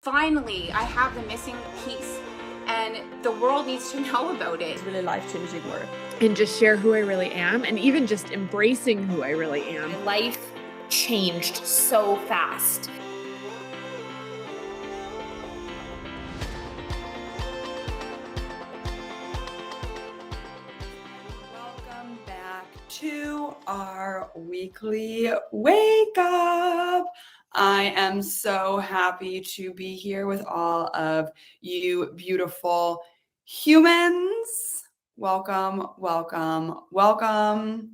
Finally, I have the missing piece and the world needs to know about it. It's really life-changing work. And just share who I really am, and even just embracing who I really am. My life changed so fast. Welcome back to our weekly wake up. I am so happy to be here with all of you beautiful humans. Welcome, welcome, welcome.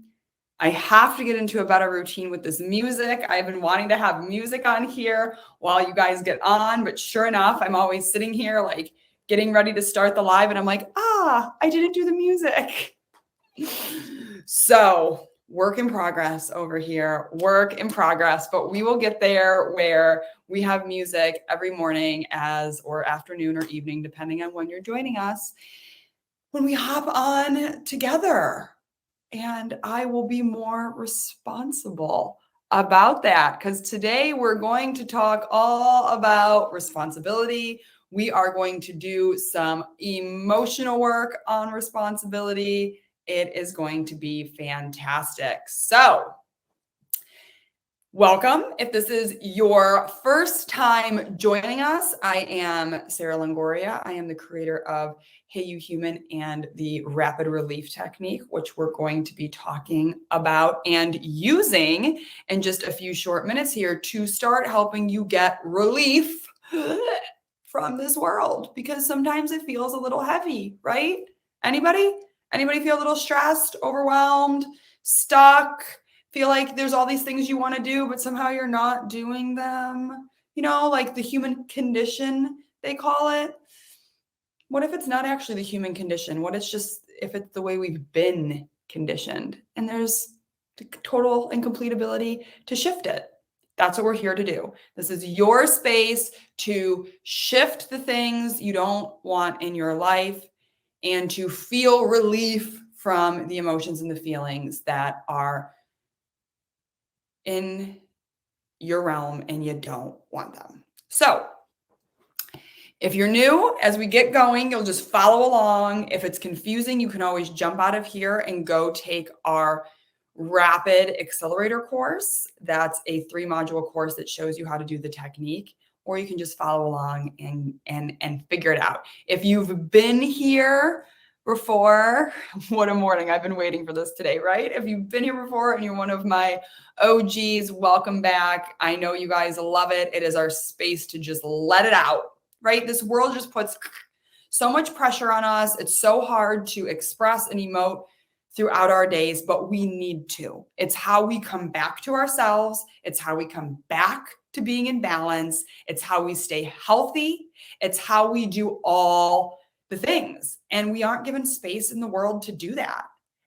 I have to get into a better routine with this music. I've been wanting to have music on here while you guys get on, but sure enough, I'm always sitting here like getting ready to start the live and I'm like, I didn't do the music. So work in progress over here, work in progress, but we will get there where we have music every morning or afternoon or evening, depending on when you're joining us, when we hop on together. And I will be more responsible about that because today we're going to talk all about responsibility. We are going to do some emotional work on responsibility. It is going to be fantastic. So, welcome. If this is your first time joining us, I am Sarah Longoria. I am the creator of Hey You Human and the rapid relief technique, which we're going to be talking about and using in just a few short minutes here to start helping you get relief from this world, because sometimes it feels a little heavy, right? Anybody feel a little stressed, overwhelmed, stuck? Feel like there's all these things you want to do, but somehow you're not doing them, like the human condition, they call it. What if it's not actually the human condition? What if it's the way we've been conditioned and there's the total and complete ability to shift it? That's what we're here to do. This is your space to shift the things you don't want in your life and to feel relief from the emotions and the feelings that are in your realm and you don't want them. So if you're new, as we get going, you'll just follow along. If it's confusing, you can always jump out of here and go take our rapid accelerator course. That's a 3-module course that shows you how to do the technique, or you can just follow along and figure it out. If you've been here before, what a morning. I've been waiting for this today, right? If you've been here before and you're one of my OGs, welcome back. I know you guys love it. It is our space to just let it out, right? This world just puts so much pressure on us. It's so hard to express and emote throughout our days, but we need to. It's how we come back to ourselves. It's how we come back to being in balance. It's how we stay healthy. It's how we do all the things. And we aren't given space in the world to do that.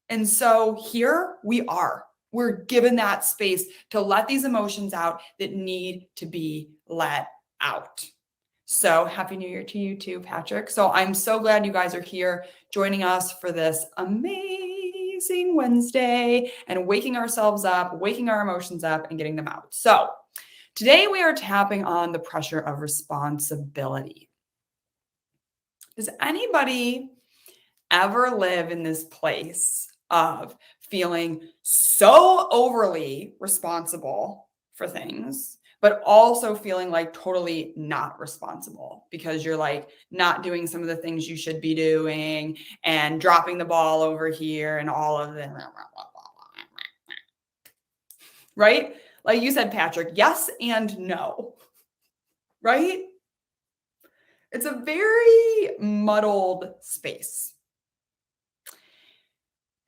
And so here we are. We're given that space to let these emotions out that need to be let out. So happy New Year to you too, Patrick. So I'm so glad you guys are here joining us for this amazing Wednesday and waking ourselves up, waking our emotions up and getting them out. So today we are tapping on the pressure of responsibility. Does anybody ever live in this place of feeling so overly responsible for things, but also feeling like totally not responsible because you're like not doing some of the things you should be doing and dropping the ball over here and all of them, right? Like you said, Patrick, yes and no, right? It's a very muddled space.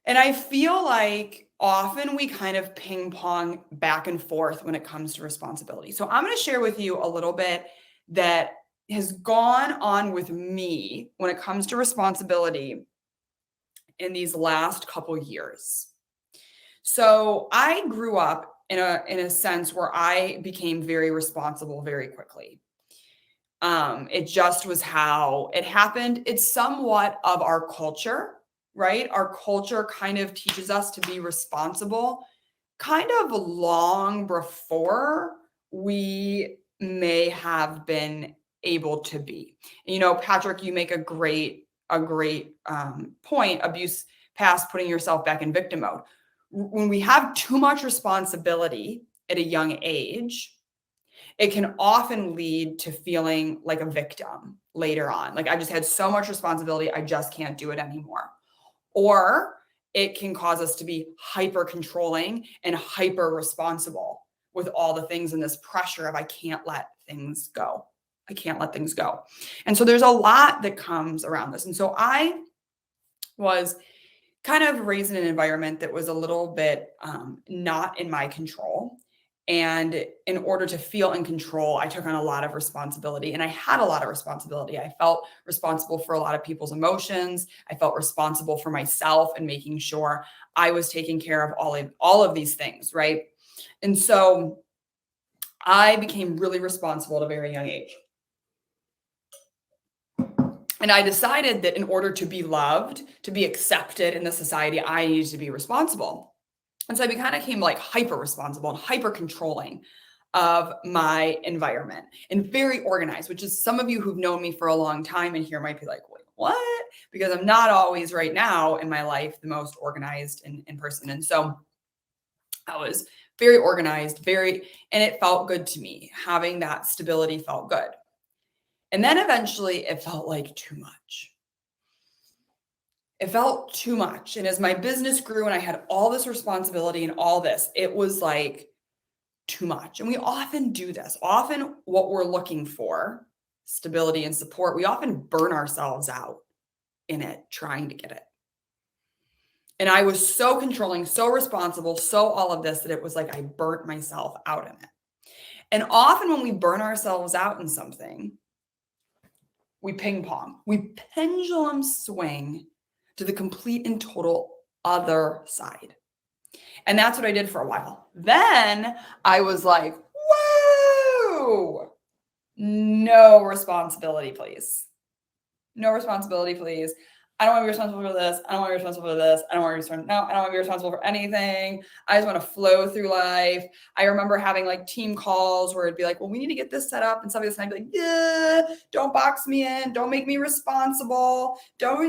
And I feel like often we kind of ping pong back and forth when it comes to responsibility. So I'm going to share with you a little bit that has gone on with me when it comes to responsibility in these last couple years. So I grew up in a sense where I became very responsible very quickly. It just was how it happened. It's somewhat of our culture, right? Our culture kind of teaches us to be responsible kind of long before we may have been able to be. And, you know, Patrick, you make a great point, abuse past, putting yourself back in victim mode. When we have too much responsibility at a young age, it can often lead to feeling like a victim later on. Like, I just had so much responsibility, I just can't do it anymore. Or it can cause us to be hyper controlling and hyper responsible with all the things and this pressure of I can't let things go. I can't let things go. And so there's a lot that comes around this. And so I was kind of raised in an environment that was a little bit not in my control. And in order to feel in control, I took on a lot of responsibility, and I had a lot of responsibility. I felt responsible for a lot of people's emotions. I felt responsible for myself and making sure I was taking care of all of these things, right? And so I became really responsible at a very young age. And I decided that in order to be loved, to be accepted in the society, I needed to be responsible. And so I kind of became like hyper responsible and hyper controlling of my environment and very organized, which is some of you who've known me for a long time and here might be like, wait, what? Because I'm not always right now in my life the most organized in person. And so I was very organized, and it felt good to me. Having that stability felt good. And then eventually it felt like too much. It felt too much. And as my business grew and I had all this responsibility and all this, it was like too much. And we often do this. Often what we're looking for, stability and support, we often burn ourselves out in it, trying to get it. And I was so controlling, so responsible, so all of this that it was like I burnt myself out in it. And often when we burn ourselves out in something, we ping pong, we pendulum swing to the complete and total other side. And that's what I did for a while. Then I was like, whoa, no responsibility, please. No responsibility, please. I don't want to be responsible for this. I don't want to be responsible for this. I don't want to be responsible. No, I don't want to be responsible for anything. I just want to flow through life. I remember having like team calls where it'd be like, well, we need to get this set up and stuff like this. And I'd be like, yeah, don't box me in. Don't make me responsible. Don't.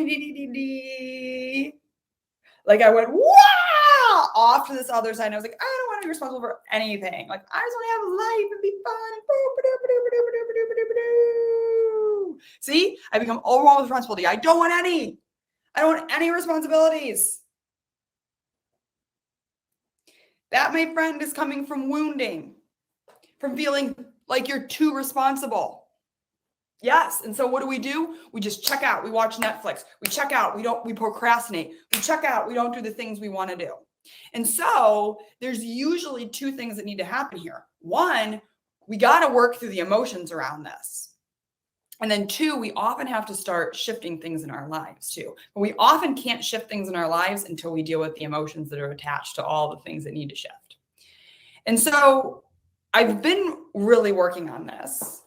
Like I went, wow, off to this other side. And I was like, I don't want to be responsible for anything. Like I just want to have life and be fun. See, I become overwhelmed with responsibility. I don't want any responsibilities. That, my friend, is coming from wounding, from feeling like you're too responsible. Yes. And so what do? We just check out. We watch Netflix. We check out. We procrastinate. We check out. We don't do the things we want to do. And so there's usually two things that need to happen here. One, we got to work through the emotions around this. And then two, we often have to start shifting things in our lives too. But we often can't shift things in our lives until we deal with the emotions that are attached to all the things that need to shift. And so I've been really working on this.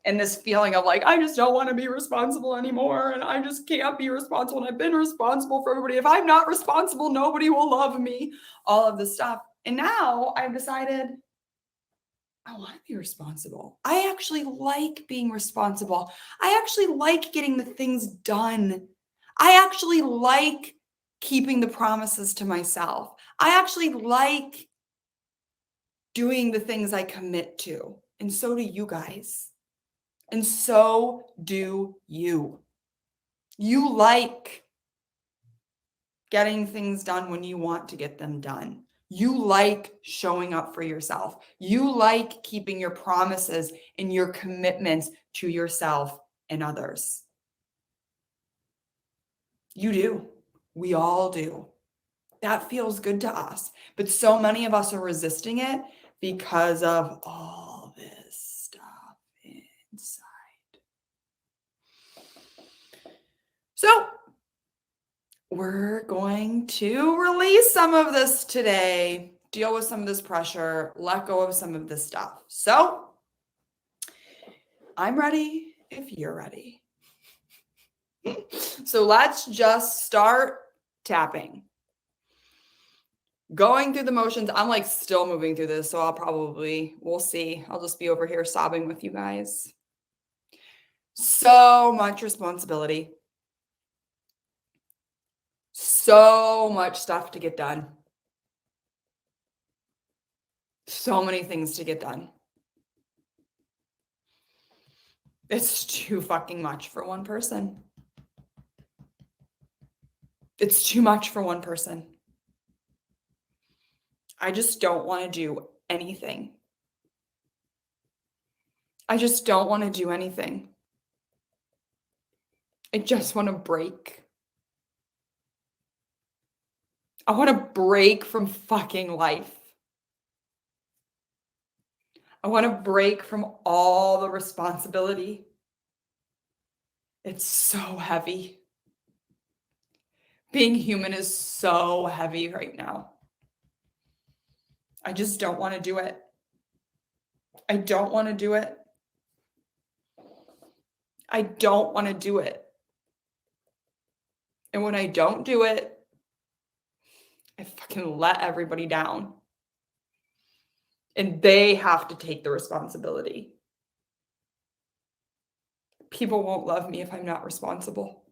And this feeling of like, I just don't want to be responsible anymore. And I just can't be responsible. And I've been responsible for everybody. If I'm not responsible, nobody will love me. All of this stuff. And now I've decided I want to be responsible. I actually like being responsible. I actually like getting the things done. I actually like keeping the promises to myself. I actually like doing the things I commit to. And so do you guys. And so do you. You like getting things done when you want to get them done. You like showing up for yourself. You like keeping your promises and your commitments to yourself and others. You do. We all do. That feels good to us. But so many of us are resisting it because of all this stuff inside. So we're going to release some of this today, deal with some of this pressure, let go of some of this stuff. So I'm ready if you're ready. So let's just start tapping. Going through the motions. I'm like still moving through this, so we'll see. I'll just be over here sobbing with you guys. so much responsibility. So much stuff to get done. So many things to get done. It's too fucking much for one person. It's too much for one person. I just don't want to do anything. I just don't want to do anything. I just want to break. I want to break from fucking life. I want to break from all the responsibility. It's so heavy. Being human is so heavy right now. I just don't want to do it. I don't want to do it. I don't want to do it. And when I don't do it, I fucking let everybody down. And they have to take the responsibility. People won't love me if I'm not responsible.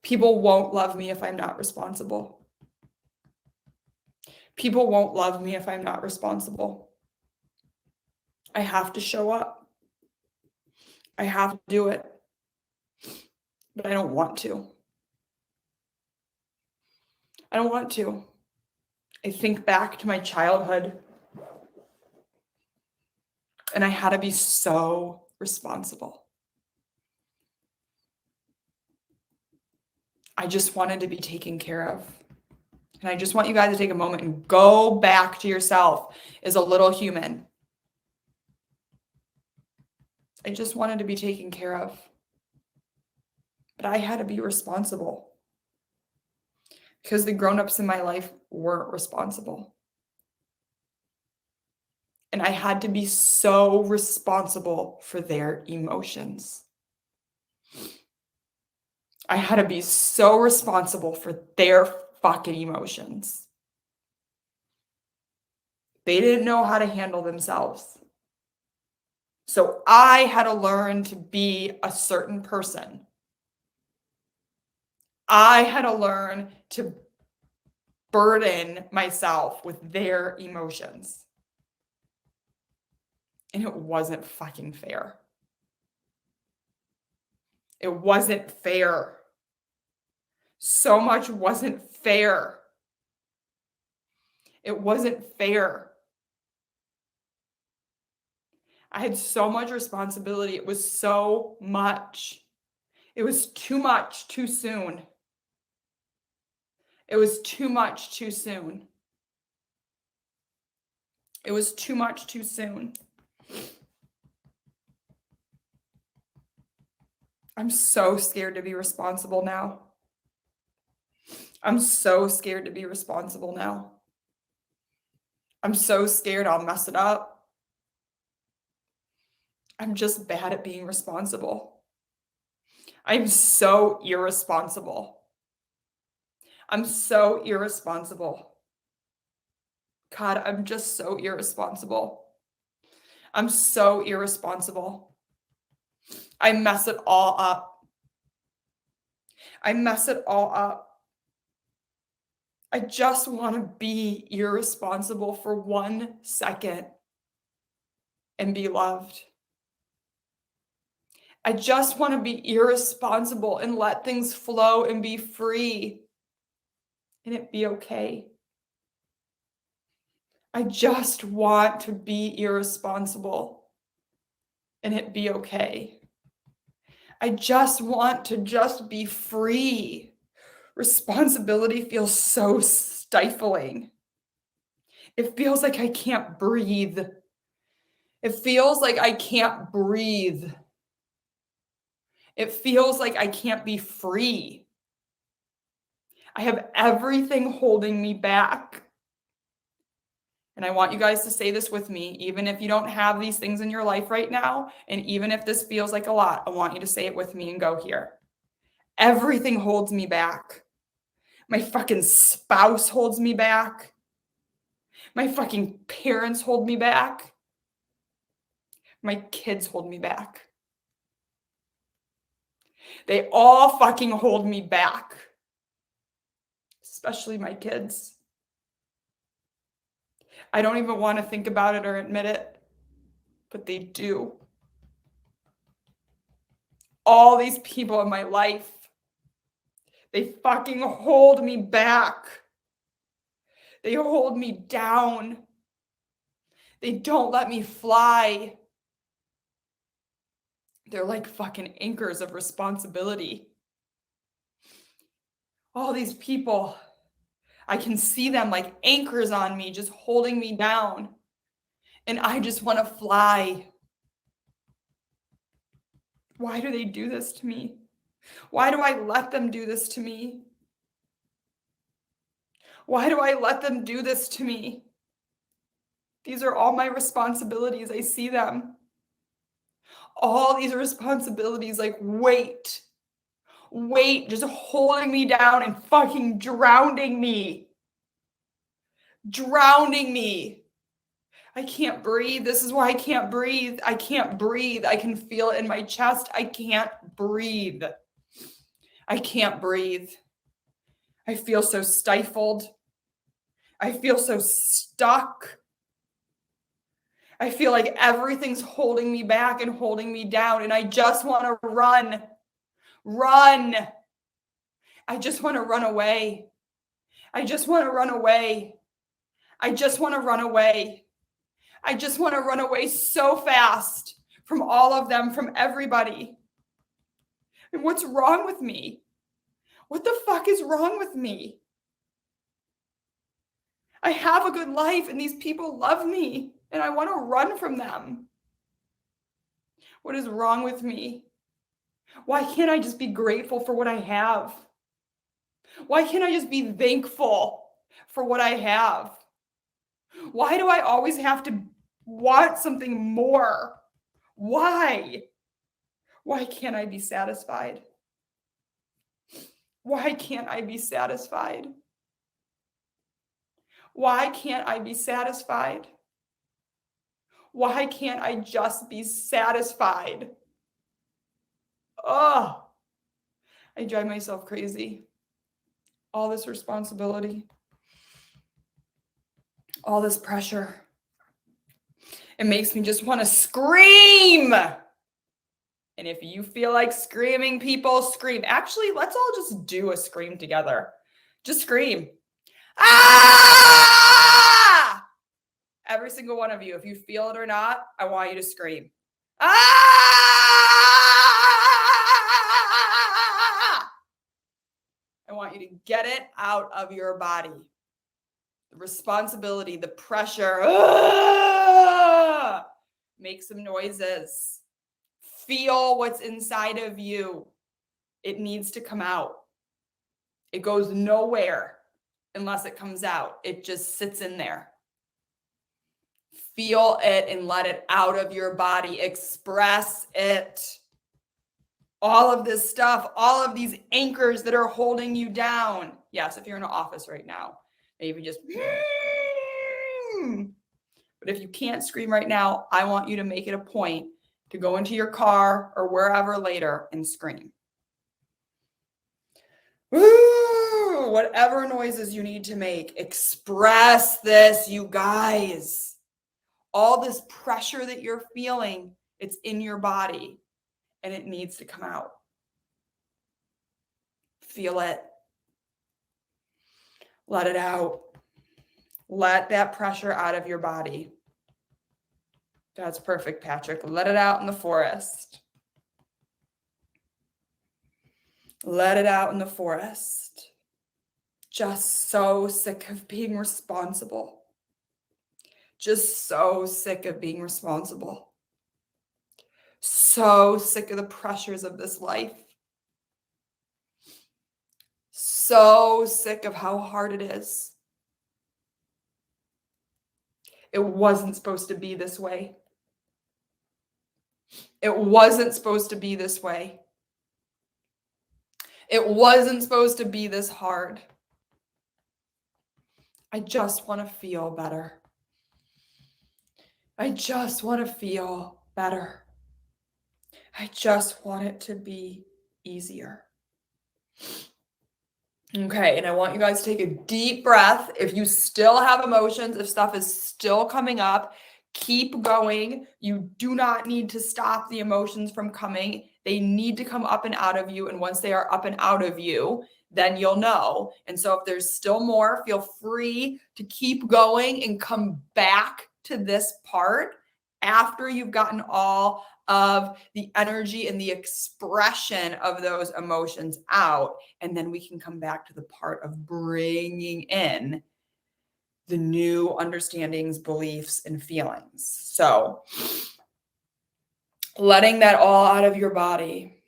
People won't love me if I'm not responsible. People won't love me if I'm not responsible. I have to show up. I have to do it. But I don't want to. I don't want to. I think back to my childhood, and I had to be so responsible. I just wanted to be taken care of. And I just want you guys to take a moment and go back to yourself as a little human. I just wanted to be taken care of. But I had to be responsible. Because the grown-ups in my life weren't responsible. And I had to be so responsible for their emotions. I had to be so responsible for their fucking emotions. They didn't know how to handle themselves. So I had to learn to be a certain person. I had to learn to burden myself with their emotions. And it wasn't fucking fair. It wasn't fair. So much wasn't fair. It wasn't fair. I had so much responsibility. It was so much. It was too much too soon. It was too much too soon. It was too much too soon. I'm so scared to be responsible now. I'm so scared to be responsible now. I'm so scared I'll mess it up. I'm just bad at being responsible. I'm so irresponsible. I'm so irresponsible. God, I'm just so irresponsible. I'm so irresponsible. I mess it all up. I mess it all up. I just want to be irresponsible for 1 second and be loved. I just want to be irresponsible and let things flow and be free and it be okay. I just want to be irresponsible and it be okay. I just want to just be free. Responsibility feels so stifling. It feels like I can't breathe. It feels like I can't breathe. It feels like I can't be free. I have everything holding me back. And I want you guys to say this with me, even if you don't have these things in your life right now, and even if this feels like a lot, I want you to say it with me and go here. Everything holds me back. My fucking spouse holds me back. My fucking parents hold me back. My kids hold me back. They all fucking hold me back, especially my kids. I don't even want to think about it or admit it, but they do. All these people in my life, they fucking hold me back. They hold me down. They don't let me fly. They're like fucking anchors of responsibility. All these people, I can see them like anchors on me, just holding me down. And I just want to fly. Why do they do this to me? Why do I let them do this to me? Why do I let them do this to me? These are all my responsibilities. I see them. All these responsibilities, like weight, just holding me down and fucking drowning me. Drowning me. I can't breathe. This is why I can't breathe. I can't breathe. I can feel it in my chest. I can't breathe. I can't breathe. I feel so stifled. I feel so stuck. I feel like everything's holding me back and holding me down, and I just want to run. Run. I just want to run away. I just want to run away. I just want to run away. I just want to run away so fast from all of them, from everybody. And what's wrong with me? What the fuck is wrong with me? I have a good life and these people love me and I want to run from them. What is wrong with me? Why can't I just be grateful for what I have? Why can't I just be thankful for what I have? Why do I always have to want something more? Why? Why can't I be satisfied? Why can't I be satisfied? Why can't I be satisfied? Why can't I just be satisfied? Oh, I drive myself crazy. All this responsibility, all this pressure. It makes me just want to scream. And if you feel like screaming, people, scream. Actually, let's all just do a scream together. Just scream. Ah! Every single one of you, if you feel it or not, I want you to scream. Ah! I want you to get it out of your body. The responsibility, the pressure. Ah! Make some noises. Feel what's inside of you. It needs to come out. It goes nowhere unless it comes out. It just sits in there. Feel it and let it out of your body. Express it. All of this stuff, all of these anchors that are holding you down. Yes, if you're in an office right now, maybe just. But if you can't scream right now, I want you to make it a point to go into your car or wherever later and scream. Woo! Whatever noises you need to make, express this, you guys. All this pressure that you're feeling, it's in your body and it needs to come out. Feel it. Let it out. Let that pressure out of your body. That's perfect, Patrick. Let it out in the forest. Let it out in the forest. Just so sick of being responsible. Just so sick of being responsible. So sick of the pressures of this life. So sick of how hard it is. It wasn't supposed to be this way. It wasn't supposed to be this way. It wasn't supposed to be this hard. I just want to feel better. I just want to feel better. I just want it to be easier. Okay, and I want you guys to take a deep breath. If you still have emotions, if stuff is still coming up, keep going. You do not need to stop the emotions from coming. They need to come up and out of you. And once they are up and out of you, then you'll know. And so if there's still more, feel free to keep going and come back to this part after you've gotten all of the energy and the expression of those emotions out. And then we can come back to the part of bringing in the new understandings, beliefs, and feelings. So letting that all out of your body.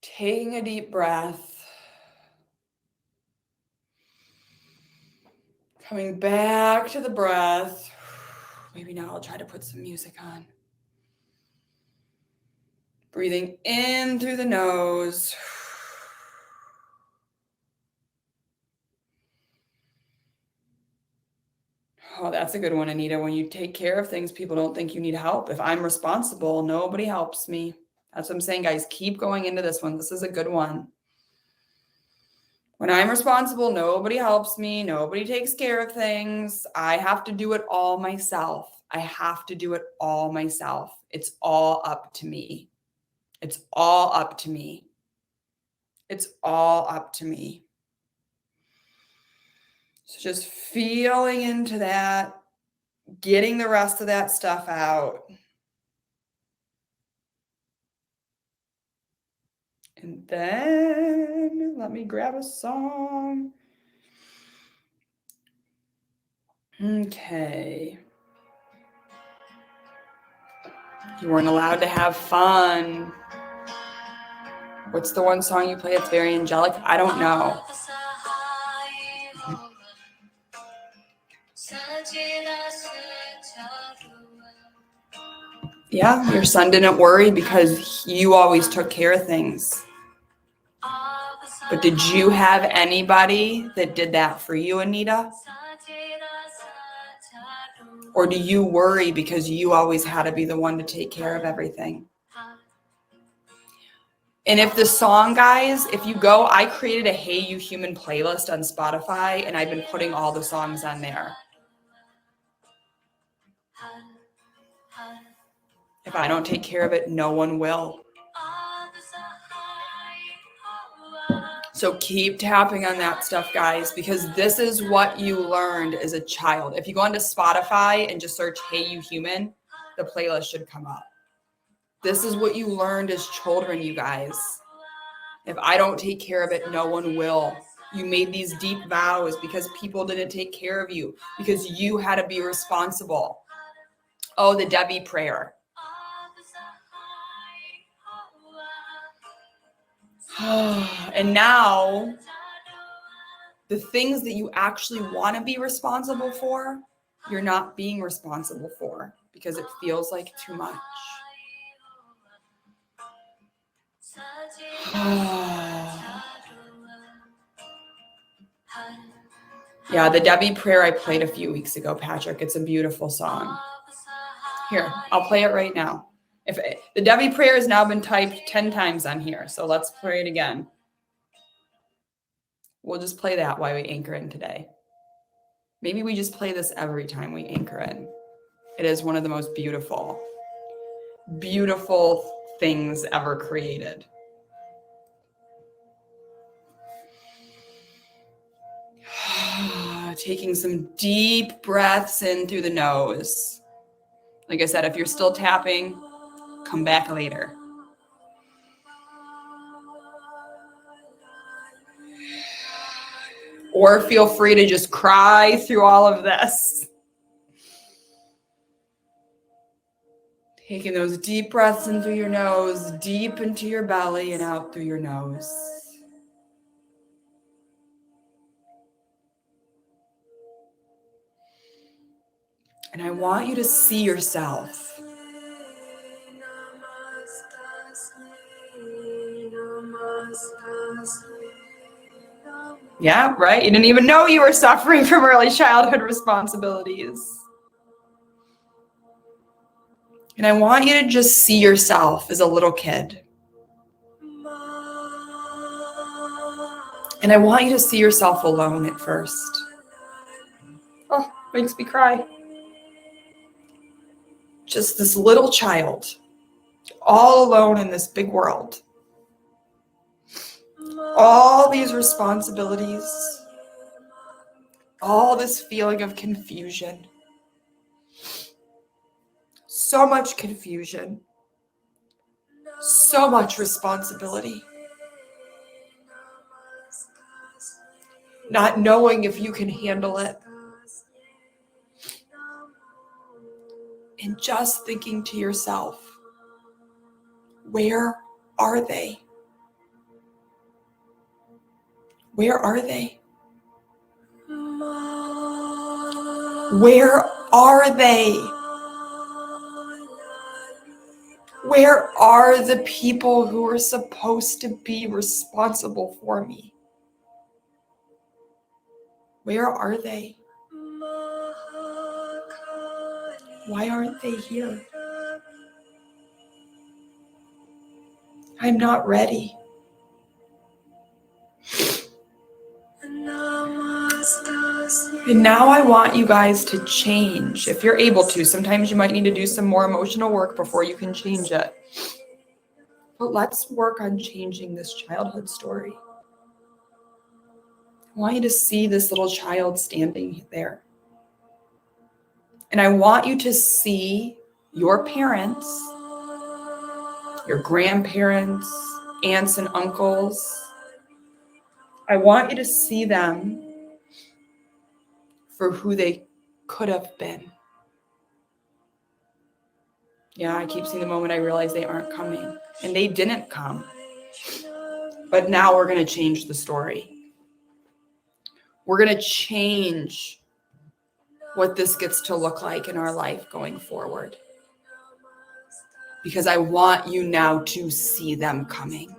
Taking a deep breath. Coming back to the breath. Maybe now I'll try to put some music on. Breathing in through the nose. Oh, that's a good one, Anita. When you take care of things, people don't think you need help. If I'm responsible, nobody helps me. That's what I'm saying, guys. Keep going into this one. This is a good one. When I'm responsible, nobody helps me. Nobody takes care of things. I have to do it all myself. I have to do it all myself. It's all up to me. It's all up to me. It's all up to me. So just feeling into that, getting the rest of that stuff out. And then let me grab a song. Okay. You weren't allowed to have fun. What's the one song you play? It's very angelic. I don't know. Yeah, your son didn't worry because you always took care of things. But did you have anybody that did that for you, Anita? Or do you worry because you always had to be the one to take care of everything? And if the song, guys, if you go, I created a Hey You Human playlist on Spotify, and I've been putting all the songs on there. If I don't take care of it, no one will. So keep tapping on that stuff, guys, because this is what you learned as a child. If you go onto Spotify and just search Hey You Human, the playlist should come up. This is what you learned as children, you guys. If I don't take care of it, no one will. You made these deep vows because people didn't take care of you, because you had to be responsible. Oh, the Debbie prayer. And now, the things that you actually want to be responsible for, you're not being responsible for because it feels like too much. Yeah, the Debbie prayer I played a few weeks ago, Patrick. It's a beautiful song. Here, I'll play it right now. The Debbie prayer has now been typed 10 times on here, so let's play it again. We'll just play that while we anchor in today. Maybe we just play this every time we anchor in. It is one of the most beautiful, beautiful things ever created. Taking some deep breaths in through the nose. Like I said, if you're still tapping, come back later. Or feel free to just cry through all of this. Taking those deep breaths in through your nose, deep into your belly and out through your nose. And I want you to see yourself. Yeah, right? You didn't even know you were suffering from early childhood responsibilities. And And I want you to just see yourself as a little kid. And I want you to see yourself alone at first. Oh, makes me cry. Just this little child, all alone in this big world. All these responsibilities, all this feeling of confusion. So much confusion. So much responsibility. Not knowing if you can handle it. And just thinking to yourself, where are they? Where are they? Where are they? Where are the people who are supposed to be responsible for me? Where are they? Why aren't they here? I'm not ready. And now I want you guys to change, if you're able to. Sometimes you might need to do some more emotional work before you can change it. But let's work on changing this childhood story. I want you to see this little child standing there. And I want you to see your parents, your grandparents, aunts and uncles. I want you to see them for who they could have been. Yeah, I keep seeing the moment I realize they aren't coming. And they didn't come. But now we're going to change the story. We're going to change what this gets to look like in our life going forward. Because I want you now to see them coming.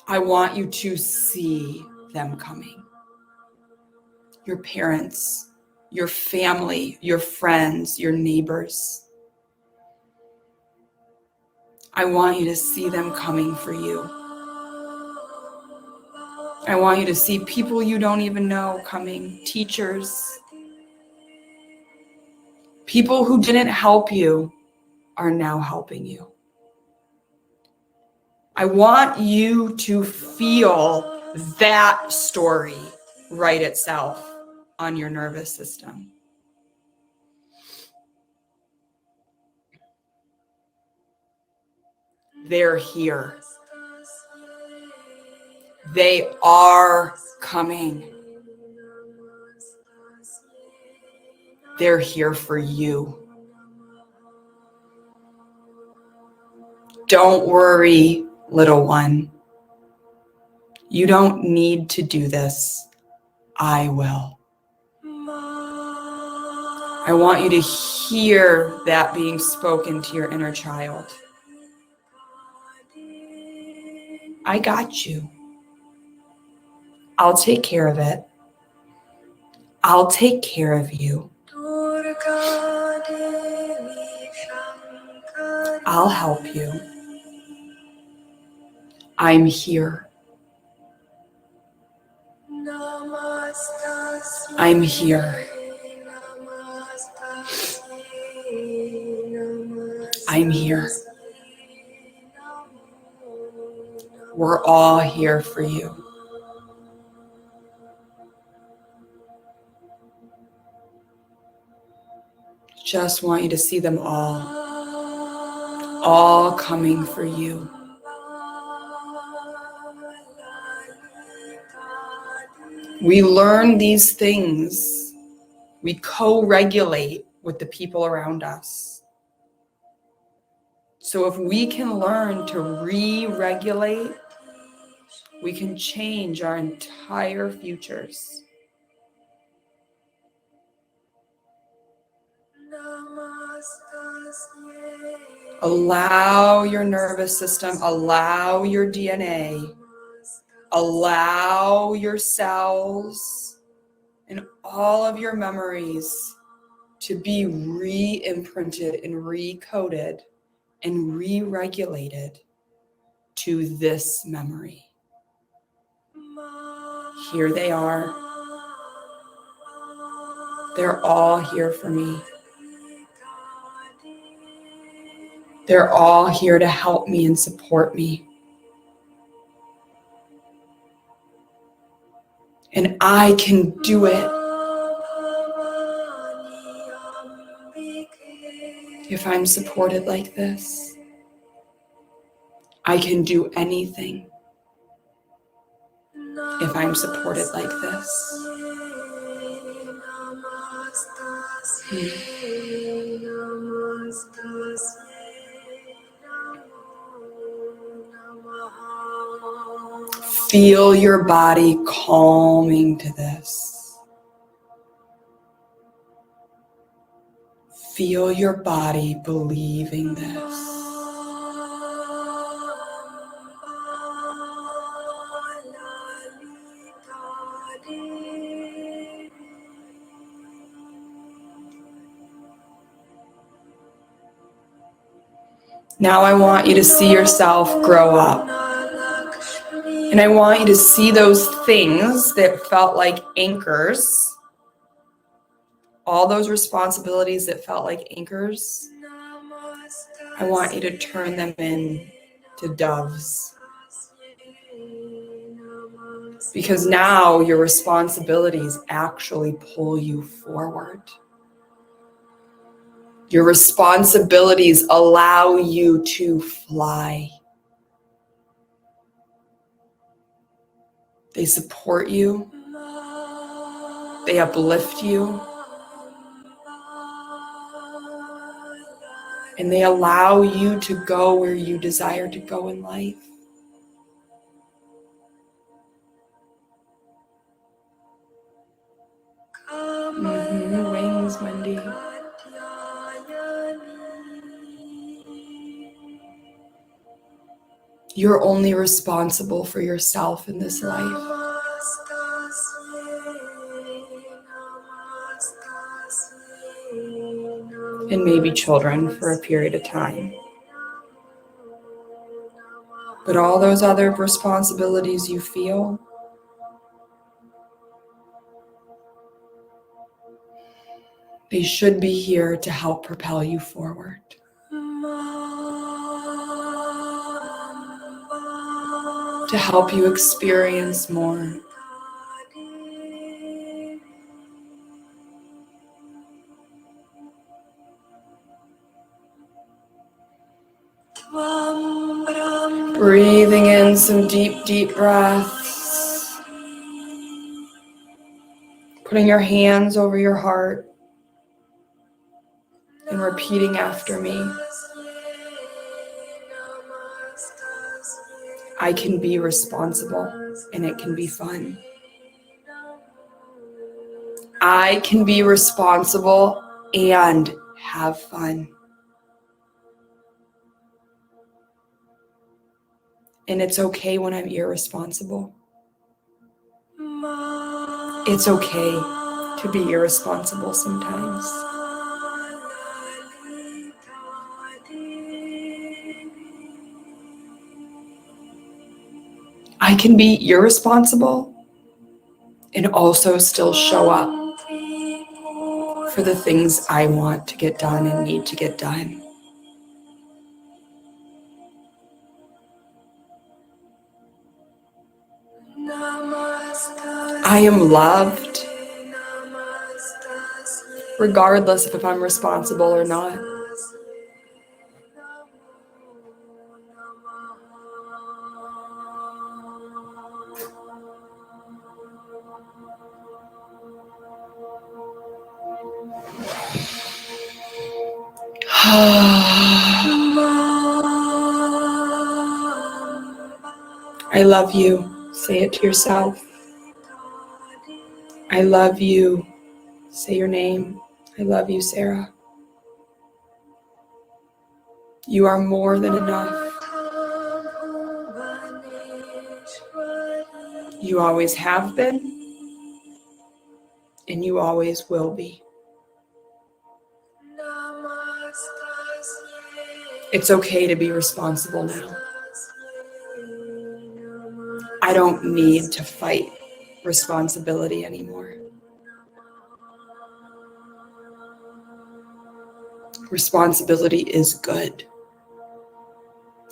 I want you to see them coming. Your parents, your family, your friends, your neighbors. I want you to see them coming for you. I want you to see people you don't even know coming, teachers. People who didn't help you are now helping you. I want you to feel that story write itself on your nervous system. They're here. They are coming. They're here for you. Don't worry, little one. You don't need to do this. I will. I want you to hear that being spoken to your inner child. I got you. I'll take care of it. I'll take care of you. I'll help you. I'm here. I'm here. I'm here. We're all here for you. Just want you to see them all coming for you. We learn these things. We co-regulate with the people around us. So if we can learn to re-regulate, we can change our entire futures. Allow your nervous system, allow your DNA, allow your cells and all of your memories to be re-imprinted and recoded and re-regulated to this memory. Here they are. They're all here for me. They're all here to help me and support me. And I can do it. If I'm supported like this, I can do anything. If I'm supported like this. Feel your body calming to this. Feel your body believing this. Now I want you to see yourself grow up. And I want you to see those things that felt like anchors, all those responsibilities that felt like anchors. I want you to turn them into doves. Because now your responsibilities actually pull you forward. Your responsibilities allow you to fly. They support you. They uplift you. And they allow you to go where you desire to go in life. Wings, Wendy. You're only responsible for yourself in this life. And maybe children for a period of time. But all those other responsibilities you feel, they should be here to help propel you forward. To help you experience more. Breathing in some deep, deep breaths. Putting your hands over your heart and repeating after me. I can be responsible and it can be fun. I can be responsible and have fun. And it's okay when I'm irresponsible. It's okay to be irresponsible sometimes. I can be irresponsible and also still show up for the things I want to get done and need to get done. I am loved, regardless of if I'm responsible or not. I love you. Say it to yourself. I love you. Say your name. I love you, Sarah. You are more than enough. You always have been, and you always will be. It's okay to be responsible now. I don't need to fight responsibility anymore. Responsibility is good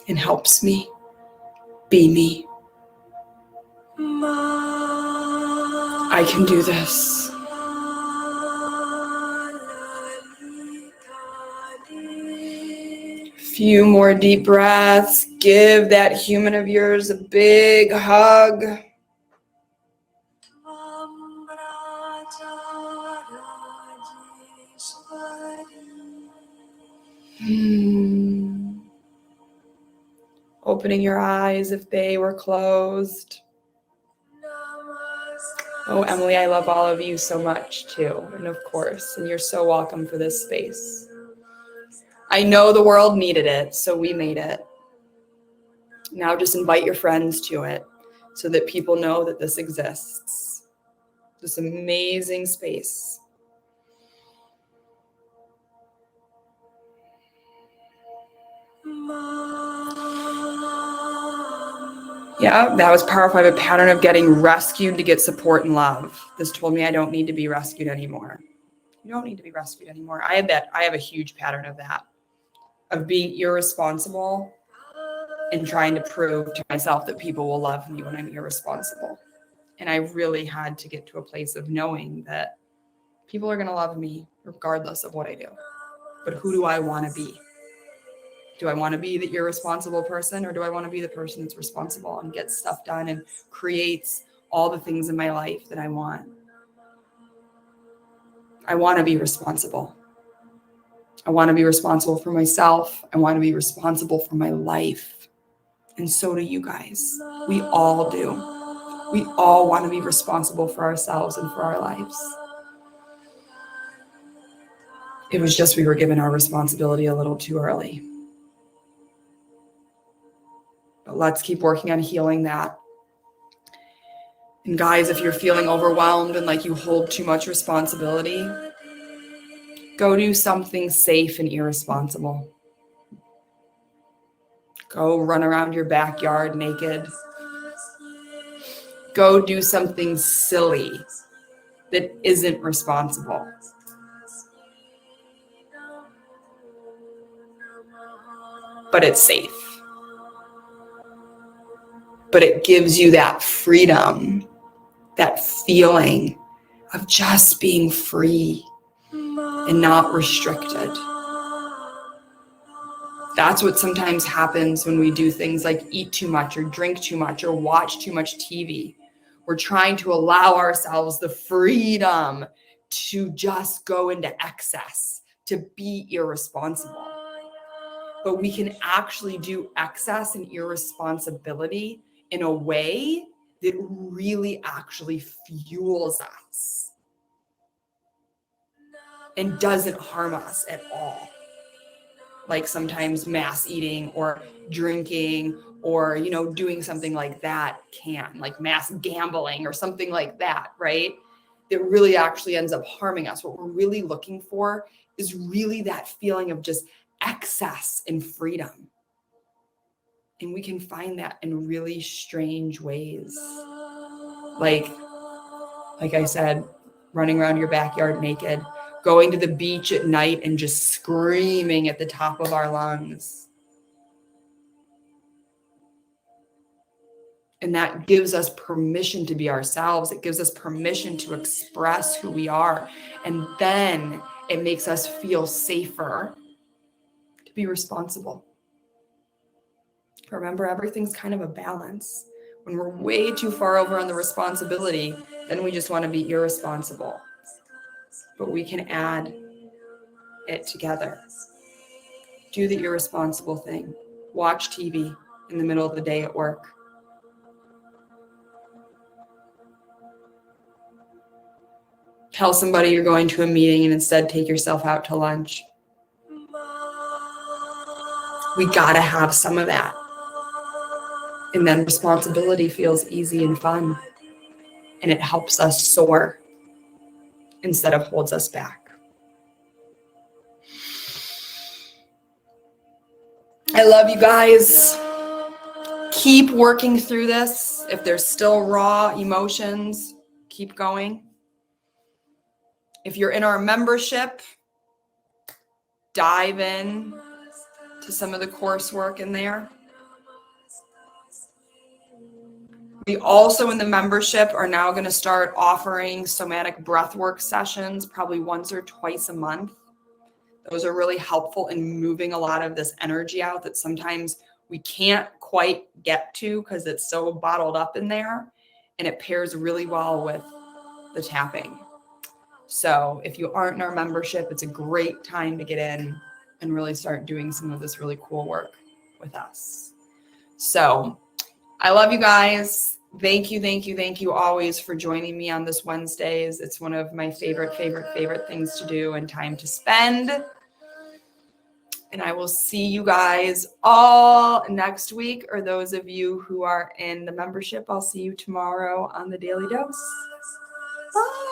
and helps me be me. I can do this. Few more deep breaths. Give that human of yours a big hug. Opening your eyes if they were closed. Oh, Emily, I love all of you so much too. And of course, and you're so welcome for this space. I know the world needed it, so we made it. Now just invite your friends to it so that people know that this exists. This amazing space. Yeah, that was powerful. I have a pattern of getting rescued to get support and love. This told me I don't need to be rescued anymore. You don't need to be rescued anymore. I have a huge pattern of that, of being irresponsible and trying to prove to myself that people will love me when I'm irresponsible. And I really had to get to a place of knowing that people are going to love me regardless of what I do. But who do I want to be? Do I want to be the irresponsible person, or do I want to be the person that's responsible and gets stuff done and creates all the things in my life that I want? I want to be responsible. I want to be responsible for myself. I want to be responsible for my life. And so do you guys. We all do. We all want to be responsible for ourselves and for our lives. It was just we were given our responsibility a little too early. But let's keep working on healing that. And guys, if you're feeling overwhelmed and like you hold too much responsibility, go do something safe and irresponsible. Go run around your backyard naked. Go do something silly that isn't responsible. But it's safe. But it gives you that freedom, that feeling of just being free and not restricted. That's what sometimes happens when we do things like eat too much or drink too much or watch too much TV. We're trying to allow ourselves the freedom to just go into excess, to be irresponsible. But we can actually do excess and irresponsibility in a way that really actually fuels us and doesn't harm us at all. Like sometimes mass eating or drinking or, doing something like that can, like mass gambling or something like that, right? That really actually ends up harming us. What we're really looking for is really that feeling of just excess and freedom. And we can find that in really strange ways. Like I said, running around your backyard naked, going to the beach at night and just screaming at the top of our lungs. And that gives us permission to be ourselves. It gives us permission to express who we are. And then it makes us feel safer to be responsible. Remember, everything's kind of a balance. When we're way too far over on the responsibility, then we just want to be irresponsible. But we can add it together. Do the irresponsible thing. Watch TV in the middle of the day at work. Tell somebody you're going to a meeting and instead take yourself out to lunch. We gotta have some of that. And then responsibility feels easy and fun. And it helps us soar instead of holds us back. I love you guys. Keep working through this. If there's still raw emotions, keep going. If you're in our membership, dive in to some of the coursework in there. We also in the membership are now going to start offering somatic breathwork sessions probably once or twice a month. Those are really helpful in moving a lot of this energy out that sometimes we can't quite get to because it's so bottled up in there, and it pairs really well with the tapping. So if you aren't in our membership, it's a great time to get in and really start doing some of this really cool work with us. So I love you guys. Thank you always for joining me on this Wednesdays. It's one of my favorite things to do and time to spend. And I will see you guys all next week, or those of you who are in the membership, I'll see you tomorrow on the Daily Dose. Bye.